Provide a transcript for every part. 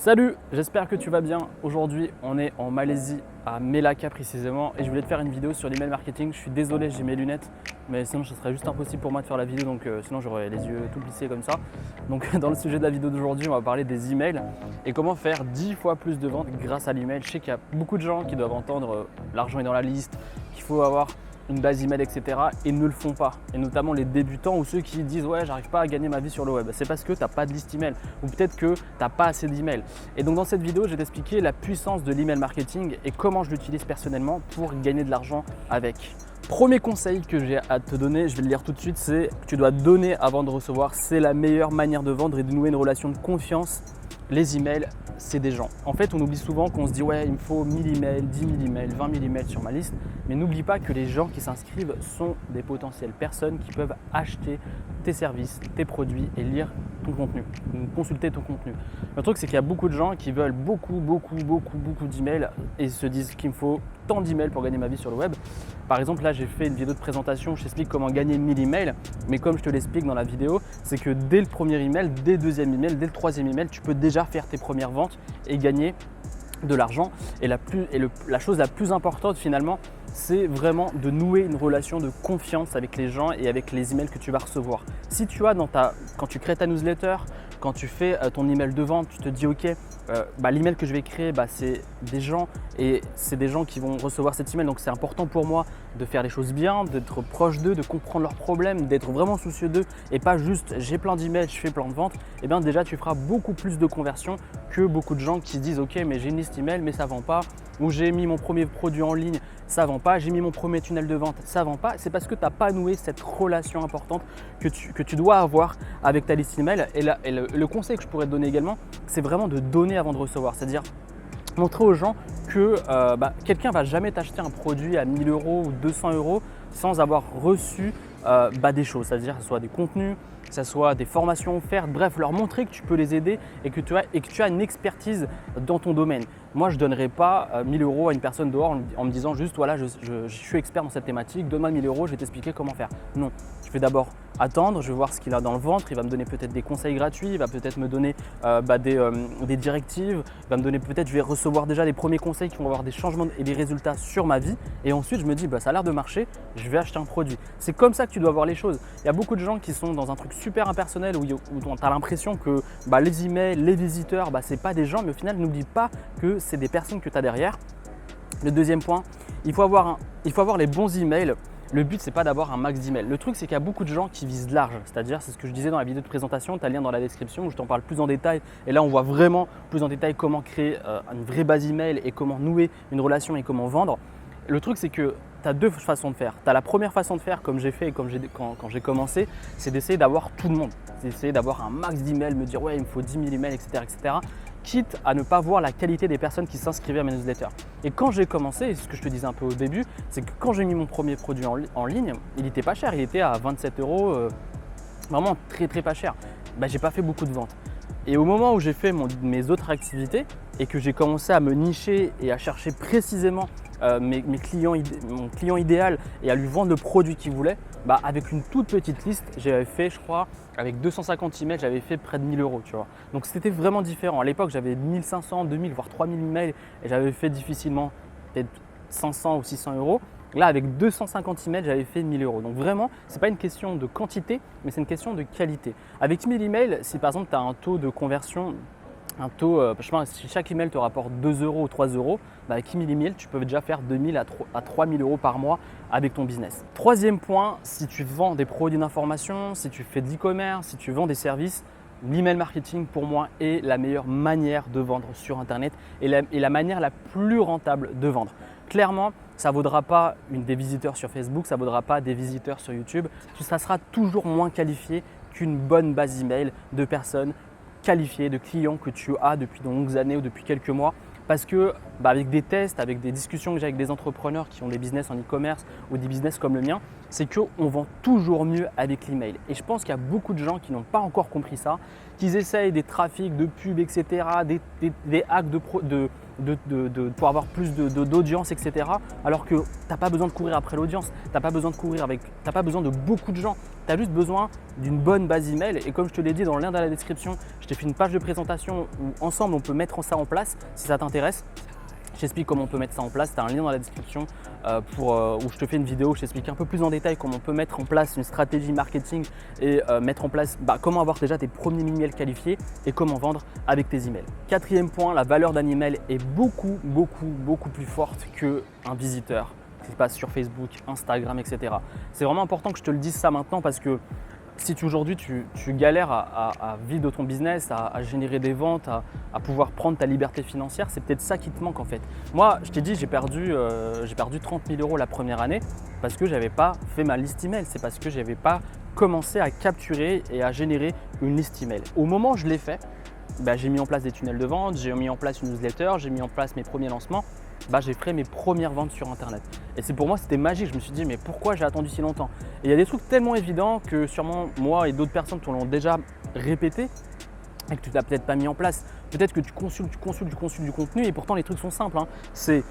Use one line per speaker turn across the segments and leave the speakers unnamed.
Salut, j'espère que tu vas bien. Aujourd'hui, on est en Malaisie, à Melaka précisément, et je voulais te faire une vidéo sur l'email marketing. Je suis désolé, j'ai mes lunettes, mais sinon ce serait juste impossible pour moi de faire la vidéo, donc sinon j'aurais les yeux tout plissés comme ça. Donc dans le sujet de la vidéo d'aujourd'hui, on va parler des emails et comment faire 10 fois plus de ventes grâce à l'email. Je sais qu'il y a beaucoup de gens qui doivent entendre l'argent est dans la liste, qu'il faut avoir une base email, etc. et ne le font pas. Et notamment les débutants ou ceux qui disent ouais, j'arrive pas à gagner ma vie sur le web. C'est parce que tu n'as pas de liste email ou peut-être que tu n'as pas assez d'emails. Et donc dans cette vidéo, je vais t'expliquer la puissance de l'email marketing et comment je l'utilise personnellement pour gagner de l'argent avec. Premier conseil que j'ai à te donner, je vais le lire tout de suite, c'est que tu dois donner avant de recevoir. C'est la meilleure manière de vendre et de nouer une relation de confiance. Les emails, c'est des gens. En fait, on oublie souvent qu'on se dit ouais, il me faut 1000 emails, 10 000 emails, 20 000 emails sur ma liste. Mais n'oublie pas que les gens qui s'inscrivent sont des potentielles personnes qui peuvent acheter tes services, tes produits et lire ton contenu, consulter ton contenu. Le truc, c'est qu'il y a beaucoup de gens qui veulent beaucoup d'emails et se disent qu'il me faut tant d'emails pour gagner ma vie sur le web. Par exemple, là, j'ai fait une vidéo de présentation, je t'explique comment gagner 1000 emails. Mais comme je te l'explique dans la vidéo, c'est que dès le premier email, dès le deuxième email, dès le troisième email, tu peux déjà faire tes premières ventes et gagner de l'argent. Et la chose la plus importante finalement, c'est vraiment de nouer une relation de confiance avec les gens et avec les emails que tu vas recevoir. Si tu as quand tu crées ta newsletter, quand tu fais ton email de vente, tu te dis ok, l'email que je vais créer, c'est des gens et c'est des gens qui vont recevoir cet email. Donc c'est important pour moi de faire les choses bien, d'être proche d'eux, de comprendre leurs problèmes, d'être vraiment soucieux d'eux et pas juste j'ai plein d'emails, je fais plein de ventes. Et bien déjà tu feras beaucoup plus de conversions que beaucoup de gens qui disent ok, mais j'ai une liste email mais ça ne vend pas, ou j'ai mis mon premier produit en ligne, ça ne vend pas, j'ai mis mon premier tunnel de vente, ça ne vend pas. C'est parce que tu n'as pas noué cette relation importante que tu dois avoir avec ta liste email. Et le conseil que je pourrais te donner également, c'est vraiment de donner avant de recevoir. C'est-à-dire montrer aux gens que quelqu'un ne va jamais t'acheter un produit à 1000 euros ou 200 euros sans avoir reçu des choses, c'est-à-dire que ce soit des contenus, que ce soit des formations offertes, bref, leur montrer que tu peux les aider et que tu as une expertise dans ton domaine. Moi, je ne donnerai pas 1000 euros à une personne dehors en me disant juste voilà, je suis expert dans cette thématique, donne-moi 1000 euros, je vais t'expliquer comment faire. Non, je vais d'abord attendre, je vais voir ce qu'il a dans le ventre, il va me donner peut-être des conseils gratuits, il va peut-être me donner des directives, il va me donner peut-être, je vais recevoir déjà les premiers conseils qui vont avoir des changements et des résultats sur ma vie. Et ensuite, je me dis ça a l'air de marcher, je vais acheter un produit. C'est comme ça que tu dois voir les choses. Il y a beaucoup de gens qui sont dans un truc super impersonnel où tu as l'impression que les emails, les visiteurs, ce n'est pas des gens, mais au final, n'oublie pas que c'est des personnes que tu as derrière. Le deuxième point, il faut avoir les bons emails. Le but, c'est pas d'avoir un max d'emails. Le truc, c'est qu'il y a beaucoup de gens qui visent large. C'est-à-dire, c'est ce que je disais dans la vidéo de présentation, tu as le lien dans la description où je t'en parle plus en détail. Et là, on voit vraiment plus en détail comment créer une vraie base email et comment nouer une relation et comment vendre. Le truc, c'est que tu as deux façons de faire. Tu as la première façon de faire, comme j'ai fait et quand j'ai commencé, c'est d'essayer d'avoir tout le monde. C'est d'essayer d'avoir un max d'emails, me dire ouais, il me faut 10 000 emails, etc. Quitte à ne pas voir la qualité des personnes qui s'inscrivaient à mes newsletters. Et quand j'ai commencé, et ce que je te disais un peu au début, c'est que quand j'ai mis mon premier produit en ligne, il n'était pas cher, il était à 27 euros, vraiment très pas cher. J'ai pas fait beaucoup de ventes. Et au moment où j'ai fait mes autres activités et que j'ai commencé à me nicher et à chercher précisément mon client idéal et à lui vendre le produit qu'il voulait, avec une toute petite liste, j'avais fait, je crois, avec 250 emails, j'avais fait près de 1000 euros, tu vois. Donc c'était vraiment différent. À l'époque, j'avais 1500, 2000, voire 3000 emails et j'avais fait difficilement peut-être 500 ou 600 euros. Là, avec 250 emails, j'avais fait 1000 euros. Donc vraiment, ce n'est pas une question de quantité, mais c'est une question de qualité. Avec 1000 emails, si par exemple tu as un taux de conversion, si chaque email te rapporte 2 euros ou 3 euros, avec 1000 emails, tu peux déjà faire 2000 à 3000 euros par mois avec ton business. Troisième point, si tu vends des produits d'information, si tu fais de l'e-commerce, si tu vends des services, l'email marketing pour moi est la meilleure manière de vendre sur Internet et la manière la plus rentable de vendre. Clairement, ça ne vaudra pas des visiteurs sur Facebook, ça ne vaudra pas des visiteurs sur YouTube. Ça sera toujours moins qualifié qu'une bonne base email de personnes qualifiés, de clients que tu as depuis de longues années ou depuis quelques mois. Parce que avec des tests, avec des discussions que j'ai avec des entrepreneurs qui ont des business en e-commerce ou des business comme le mien, c'est qu'on vend toujours mieux avec l'email. Et je pense qu'il y a beaucoup de gens qui n'ont pas encore compris ça, qu'ils essayent des trafics de pub, etc., des hacks pour avoir plus d'audience, etc. Alors que tu n'as pas besoin de courir après l'audience, tu n'as pas besoin de beaucoup de gens. Tu as juste besoin d'une bonne base email. Et comme je te l'ai dit dans le lien dans la description, je t'ai fait une page de présentation où ensemble on peut mettre ça en place si ça t'intéresse. Je t'explique comment on peut mettre ça en place. Tu as un lien dans la description où je te fais une vidéo où je t'explique un peu plus en détail comment on peut mettre en place une stratégie marketing et mettre en place comment avoir déjà tes premiers emails qualifiés et comment vendre avec tes emails. Quatrième point, la valeur d'un email est beaucoup plus forte qu'un visiteur qui se passe sur Facebook, Instagram, etc. C'est vraiment important que je te le dise ça maintenant parce que si aujourd'hui tu galères à vivre de ton business, à générer des ventes, à pouvoir prendre ta liberté financière, c'est peut-être ça qui te manque en fait. Moi, je t'ai dit, j'ai perdu 30 000 € la première année parce que je n'avais pas fait ma liste email. C'est parce que je n'avais pas commencé à capturer et à générer une liste email. Au moment où je l'ai fait, j'ai mis en place des tunnels de vente, j'ai mis en place une newsletter, j'ai mis en place mes premiers lancements. J'ai fait mes premières ventes sur internet. Et c'est pour moi, c'était magique. Je me suis dit, mais pourquoi j'ai attendu si longtemps? Et il y a des trucs tellement évidents que sûrement moi et d'autres personnes te l'ont déjà répété et que tu ne l'as peut-être pas mis en place. Peut-être que tu consultes du contenu et pourtant les trucs sont simples. C'est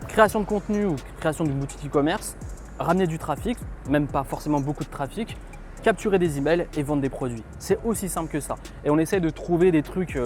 création de contenu ou création d'une boutique e-commerce, ramener du trafic, même pas forcément beaucoup de trafic, capturer des emails et vendre des produits. C'est aussi simple que ça. Et on essaie de trouver des trucs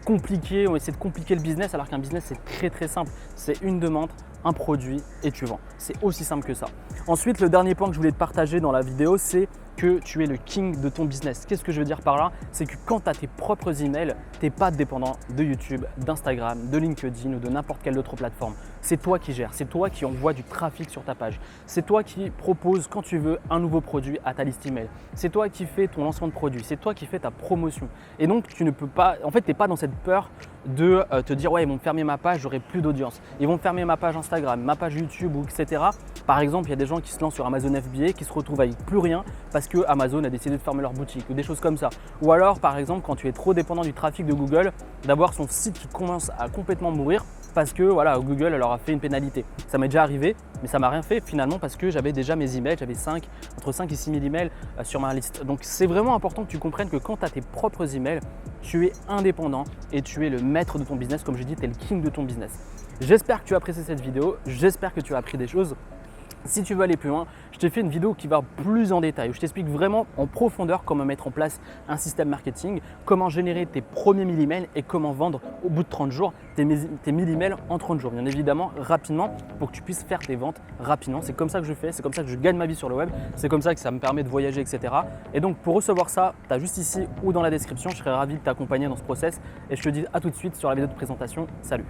compliqué, on essaie de compliquer le business alors qu'un business c'est très simple, c'est une demande, un produit et tu vends. C'est aussi simple que ça. Ensuite, le dernier point que je voulais te partager dans la vidéo, c'est que tu es le king de ton business. Qu'est-ce que je veux dire par là? C'est que quand tu as tes propres emails, tu n'es pas dépendant de YouTube, d'Instagram, de LinkedIn ou de n'importe quelle autre plateforme. C'est toi qui gères, c'est toi qui envoie du trafic sur ta page. C'est toi qui propose quand tu veux un nouveau produit à ta liste email. C'est toi qui fais ton lancement de produit, c'est toi qui fais ta promotion. Et donc tu ne peux pas, en fait tu n'es pas dans cette peur de te dire ouais ils vont me fermer ma page, j'aurai plus d'audience. Ils vont fermer ma page Instagram, ma page YouTube ou etc. Par exemple, il y a des gens qui se lancent sur Amazon FBA qui se retrouvent avec plus rien parce que Amazon a décidé de fermer leur boutique ou des choses comme ça. Ou alors par exemple quand tu es trop dépendant du trafic de Google, d'avoir son site qui commence à complètement mourir parce que voilà, Google leur a fait une pénalité. Ça m'est déjà arrivé, mais ça m'a rien fait finalement parce que j'avais déjà mes emails, j'avais entre 5 et 6 000 emails sur ma liste. Donc c'est vraiment important que tu comprennes que quand tu as tes propres emails, tu es indépendant et tu es le maître de ton business. Comme je dis, tu es le king de ton business. J'espère que tu as apprécié cette vidéo, j'espère que tu as appris des choses. Si tu veux aller plus loin, je t'ai fait une vidéo qui va plus en détail, où je t'explique vraiment en profondeur comment mettre en place un système marketing, comment générer tes premiers 1000 emails et comment vendre au bout de 30 jours tes 1000 emails en 30 jours. Bien évidemment, rapidement, pour que tu puisses faire tes ventes rapidement. C'est comme ça que je fais, c'est comme ça que je gagne ma vie sur le web, c'est comme ça que ça me permet de voyager, etc. Et donc pour recevoir ça, tu as juste ici ou dans la description, je serai ravi de t'accompagner dans ce process. Et je te dis à tout de suite sur la vidéo de présentation. Salut!